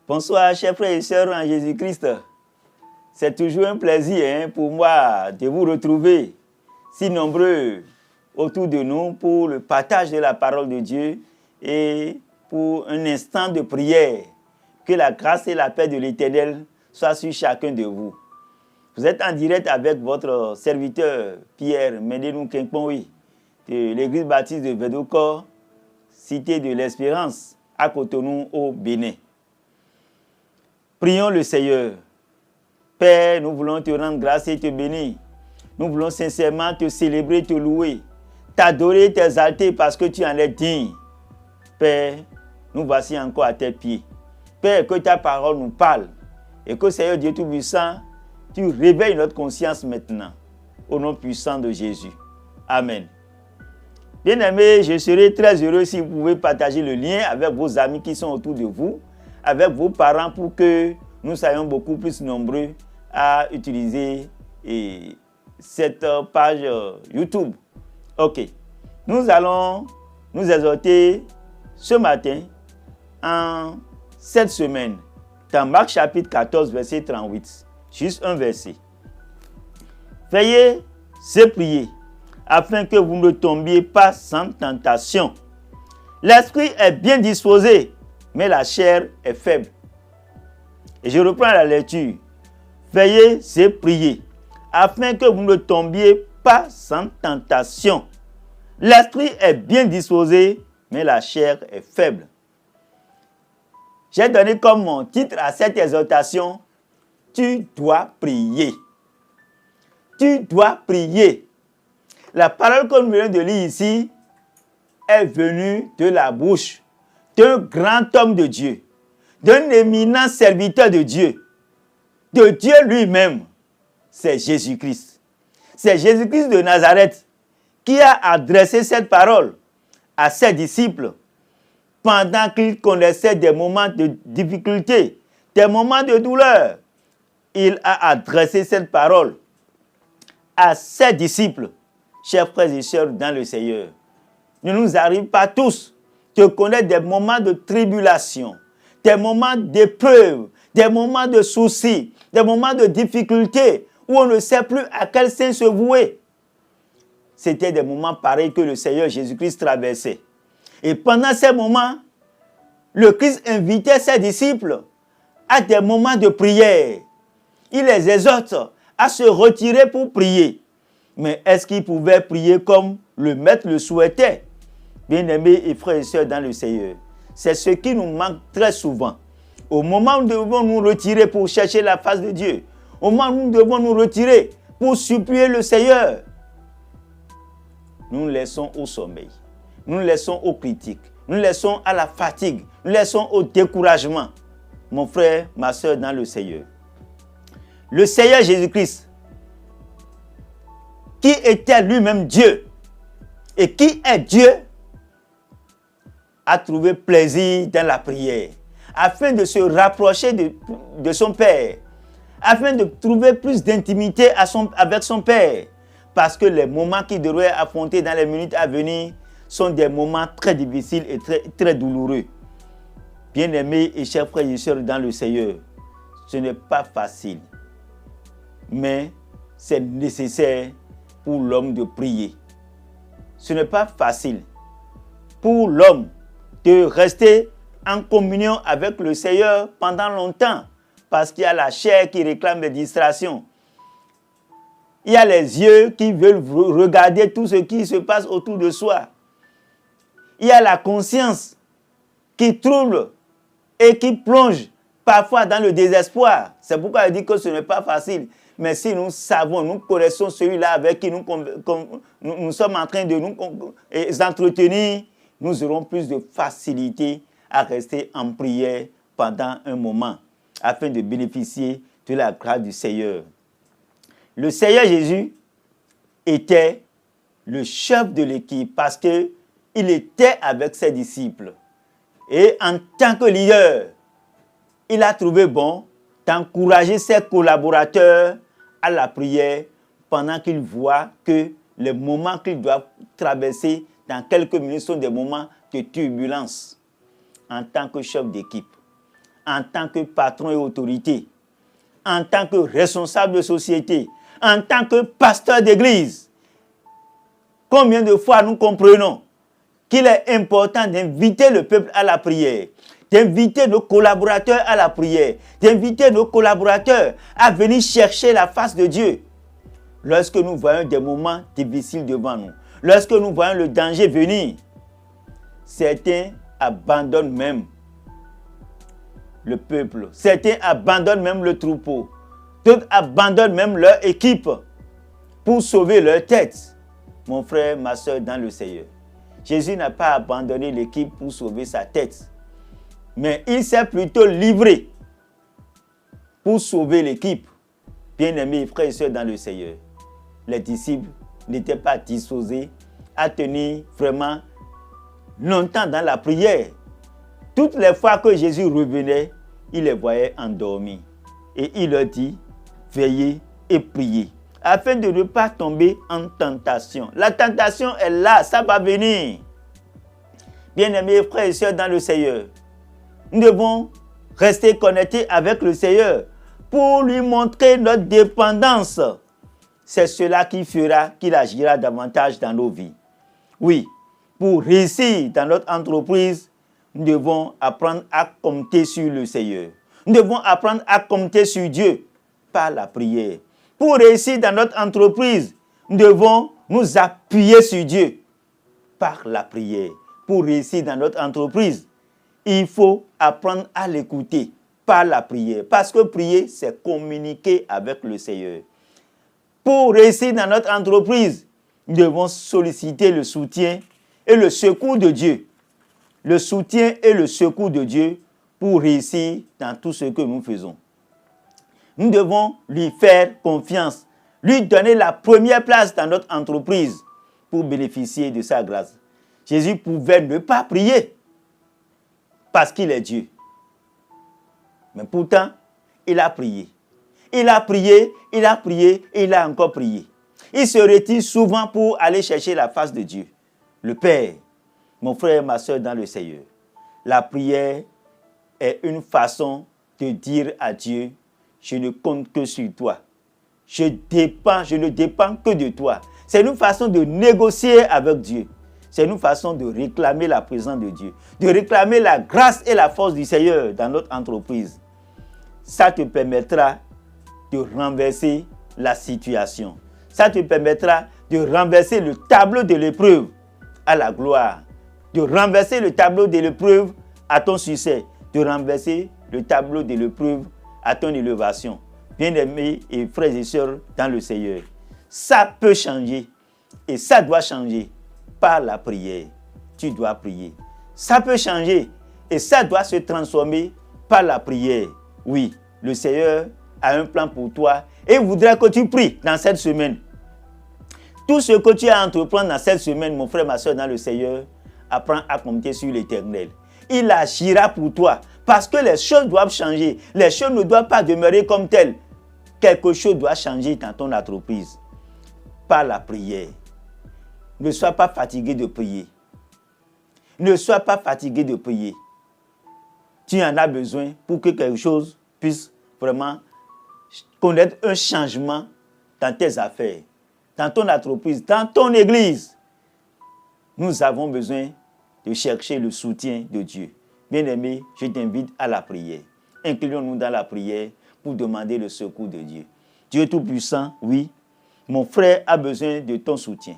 Bonsoir, chers frères et sœurs en Jésus-Christ. C'est toujours un plaisir pour moi de vous retrouver si nombreux autour de nous pour le partage de la parole de Dieu et pour un instant de prière. Que la grâce et la paix de l'Éternel soient sur chacun de vous. Vous êtes en direct avec votre serviteur Pierre Médénou Kenkponwi de l'église baptiste de Vedoko, cité de l'Espérance, à Cotonou, au Bénin. Prions le Seigneur. Père, nous voulons te rendre grâce et te bénir. Nous voulons sincèrement te célébrer, te louer, t'adorer, t'exalter parce que tu en es digne. Père, nous voici encore à tes pieds. Père, que ta parole nous parle et que Seigneur Dieu Tout-Puissant, tu réveilles notre conscience maintenant. Au nom puissant de Jésus. Amen. Bien-aimés, je serai très heureux si vous pouvez partager le lien avec vos amis qui sont autour de vous, avec vos parents pour que nous soyons beaucoup plus nombreux à utiliser cette page YouTube. Ok. Nous allons nous exhorter ce matin en cette semaine dans Marc chapitre 14, verset 38. Juste un verset. Veillez et priez afin que vous ne tombiez pas sans tentation. L'esprit est bien disposé, mais la chair est faible. Et je reprends la lecture. Veillez et priez, afin que vous ne tombiez pas sans tentation. L'esprit est bien disposé, mais la chair est faible. J'ai donné comme mon titre à cette exhortation, tu dois prier. Tu dois prier. La parole que nous venons de lire ici est venue de la bouche d'un grand homme de Dieu, d'un éminent serviteur de Dieu lui-même. C'est Jésus-Christ. C'est Jésus-Christ de Nazareth qui a adressé cette parole à ses disciples pendant qu'ils connaissaient des moments de difficulté, des moments de douleur. Il a adressé cette parole à ses disciples. Chers frères et sœurs dans le Seigneur, il ne nous arrive pas tous de connaître des moments de tribulation, des moments d'épreuve, des moments de soucis, des moments de difficulté où on ne sait plus à quel sein se vouer. C'était des moments pareils que le Seigneur Jésus-Christ traversait. Et pendant ces moments, le Christ invitait ses disciples à des moments de prière. Il les exhorte à se retirer pour prier. Mais est-ce qu'ils pouvaient prier comme le Maître le souhaitait? Bien-aimés et frères et sœurs dans le Seigneur, c'est ce qui nous manque très souvent. Au moment où nous devons nous retirer pour chercher la face de Dieu, au moment où nous devons nous retirer pour supplier le Seigneur, nous nous laissons au sommeil, nous nous laissons aux critiques, nous nous laissons à la fatigue, nous nous laissons au découragement. Mon frère, ma sœur dans le Seigneur. Le Seigneur Jésus-Christ, qui était lui-même Dieu et qui est Dieu, a trouvé plaisir dans la prière, afin de se rapprocher de son Père, afin de trouver plus d'intimité avec son Père, parce que les moments qu'il devrait affronter dans les minutes à venir sont des moments très difficiles et très, très douloureux. Bien-aimés et chers frères et sœurs dans le Seigneur, ce n'est pas facile, mais c'est nécessaire pour l'homme de prier. Ce n'est pas facile pour l'homme de rester en communion avec le Seigneur pendant longtemps, parce qu'il y a la chair qui réclame des distractions. Il y a les yeux qui veulent regarder tout ce qui se passe autour de soi. Il y a la conscience qui trouble et qui plonge parfois dans le désespoir. C'est pourquoi je dis que ce n'est pas facile. Mais si nous savons, nous connaissons celui-là avec qui nous sommes en train de nous entretenir, nous aurons plus de facilité à rester en prière pendant un moment, afin de bénéficier de la grâce du Seigneur. Le Seigneur Jésus était le chef de l'équipe parce qu'il était avec ses disciples. Et en tant que leader, il a trouvé bon d'encourager ses collaborateurs à la prière pendant qu'ils voient que les moments qu'ils doivent traverser dans quelques minutes sont des moments de turbulence. En tant que chef d'équipe, en tant que patron et autorité, en tant que responsable de société, en tant que pasteur d'église. Combien de fois nous comprenons qu'il est important d'inviter le peuple à la prière, d'inviter nos collaborateurs à la prière, d'inviter nos collaborateurs à venir chercher la face de Dieu. Lorsque nous voyons des moments difficiles devant nous, lorsque nous voyons le danger venir, certains abandonnent même le peuple, certains abandonnent même le troupeau, d'autres abandonnent même leur équipe pour sauver leur tête. Mon frère, ma soeur dans le Seigneur, Jésus n'a pas abandonné l'équipe pour sauver sa tête, mais il s'est plutôt livré pour sauver l'équipe. Bien-aimés frères et sœurs dans le Seigneur, les disciples n'étaient pas disposés à tenir vraiment longtemps dans la prière. Toutes les fois que Jésus revenait, il les voyait endormis. Et il leur dit, veillez et priez, afin de ne pas tomber en tentation. La tentation est là, ça va venir. Bien-aimés frères et sœurs dans le Seigneur, nous devons rester connectés avec le Seigneur pour lui montrer notre dépendance. C'est cela qui fera qu'il agira davantage dans nos vies. Oui, pour réussir dans notre entreprise, nous devons apprendre à compter sur le Seigneur. Nous devons apprendre à compter sur Dieu par la prière. Pour réussir dans notre entreprise, nous devons nous appuyer sur Dieu par la prière. Pour réussir dans notre entreprise, il faut apprendre à l'écouter par la prière. Parce que prier, c'est communiquer avec le Seigneur. Pour réussir dans notre entreprise, nous devons solliciter le soutien et le secours de Dieu. Le soutien et le secours de Dieu pour réussir dans tout ce que nous faisons. Nous devons lui faire confiance, lui donner la première place dans notre entreprise pour bénéficier de sa grâce. Jésus pouvait ne pas prier parce qu'il est Dieu. Mais pourtant, il a prié. Il a prié, il a prié et il a encore prié. Il se retire souvent pour aller chercher la face de Dieu. Le Père, mon frère, ma soeur dans le Seigneur, la prière est une façon de dire à Dieu, je ne compte que sur toi. Je ne dépends que de toi. C'est une façon de négocier avec Dieu. C'est une façon de réclamer la présence de Dieu, de réclamer la grâce et la force du Seigneur dans notre entreprise. Ça te permettra de renverser la situation. Ça te permettra de renverser le tableau de l'épreuve à la gloire, de renverser le tableau de l'épreuve à ton succès, de renverser le tableau de l'épreuve à ton élévation. Bien-aimés et frères et sœurs dans le Seigneur, ça peut changer et ça doit changer par la prière. Tu dois prier. Ça peut changer et ça doit se transformer par la prière. Oui, le Seigneur a un plan pour toi et voudrait que tu pries dans cette semaine. Tout ce que tu as à entreprendre dans cette semaine, mon frère, ma soeur, dans le Seigneur, apprends à compter sur l'Éternel. Il agira pour toi parce que les choses doivent changer. Les choses ne doivent pas demeurer comme telles. Quelque chose doit changer dans ton entreprise par la prière. Ne sois pas fatigué de prier. Ne sois pas fatigué de prier. Tu en as besoin pour que quelque chose puisse vraiment connaître un changement dans tes affaires, dans ton entreprise, dans ton église. Nous avons besoin de chercher le soutien de Dieu. Bien-aimé, je t'invite à la prière. Inclinons-nous dans la prière pour demander le secours de Dieu. Dieu Tout-Puissant, oui, mon frère a besoin de ton soutien.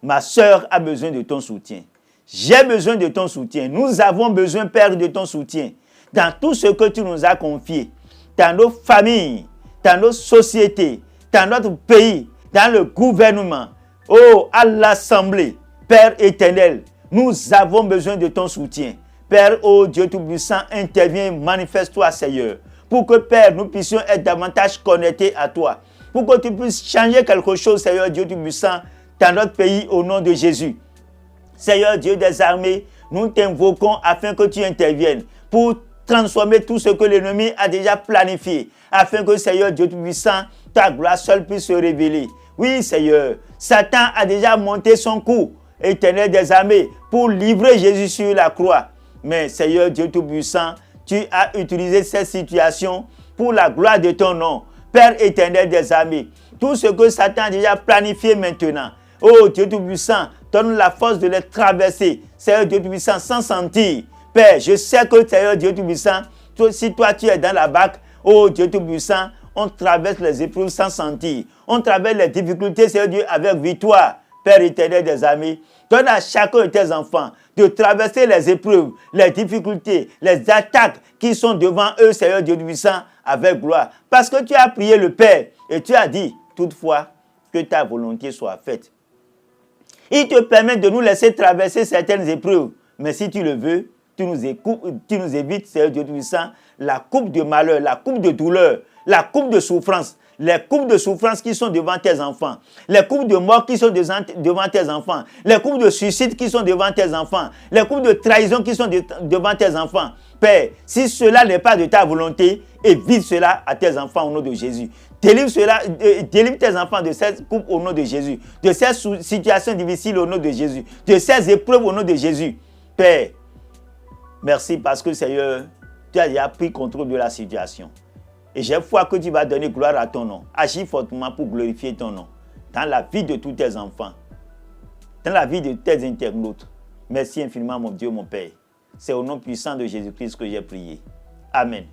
Ma soeur a besoin de ton soutien. J'ai besoin de ton soutien. Nous avons besoin, Père, de ton soutien dans tout ce que tu nous as confié, dans nos familles, dans nos sociétés, dans notre pays, dans le gouvernement, oh, à l'Assemblée. Père éternel, nous avons besoin de ton soutien. Père, oh Dieu Tout-Puissant, interviens, manifeste-toi, Seigneur, pour que, Père, nous puissions être davantage connectés à toi, pour que tu puisses changer quelque chose, Seigneur Dieu Tout-Puissant, dans notre pays, au nom de Jésus. Seigneur Dieu des armées, nous t'invoquons afin que tu interviennes pour transformer tout ce que l'ennemi a déjà planifié, afin que, Seigneur Dieu Tout-Puissant, ta gloire seule puisse se révéler. Oui, Seigneur, Satan a déjà monté son coup, Éternel des armées, pour livrer Jésus sur la croix. Mais, Seigneur Dieu Tout-Puissant, tu as utilisé cette situation pour la gloire de ton nom. Père éternel des armées, tout ce que Satan a déjà planifié maintenant, oh Dieu Tout-Puissant, donne la force de les traverser, Seigneur Dieu Tout-Puissant, sans sentir. Père, je sais que Seigneur Dieu Tout-Puissant, si toi tu es dans la barque, oh Dieu Tout-Puissant, on traverse les épreuves sans sentir. On traverse les difficultés, Seigneur Dieu, avec victoire. Père éternel des armées, donne à chacun de tes enfants de traverser les épreuves, les difficultés, les attaques qui sont devant eux, Seigneur Dieu puissant, avec gloire. Parce que tu as prié le Père et tu as dit, toutefois, que ta volonté soit faite. Il te permet de nous laisser traverser certaines épreuves. Mais si tu le veux, tu nous évites, Seigneur Dieu puissant, la coupe de malheur, la coupe de douleur, la coupe de souffrance. Les coupes de souffrance qui sont devant tes enfants, les coupes de mort qui sont devant tes enfants, les coupes de suicide qui sont devant tes enfants, les coupes de trahison qui sont devant tes enfants. Père, si cela n'est pas de ta volonté, évite cela à tes enfants au nom de Jésus. Délivre tes enfants de ces coupes au nom de Jésus, de ces situations difficiles au nom de Jésus, de ces épreuves au nom de Jésus. Père, merci parce que Seigneur, tu as déjà pris contrôle de la situation. Et j'ai foi que tu vas donner gloire à ton nom. Agis fortement pour glorifier ton nom. Dans la vie de tous tes enfants. Dans la vie de tes internautes. Merci infiniment mon Dieu, mon Père. C'est au nom puissant de Jésus-Christ que j'ai prié. Amen.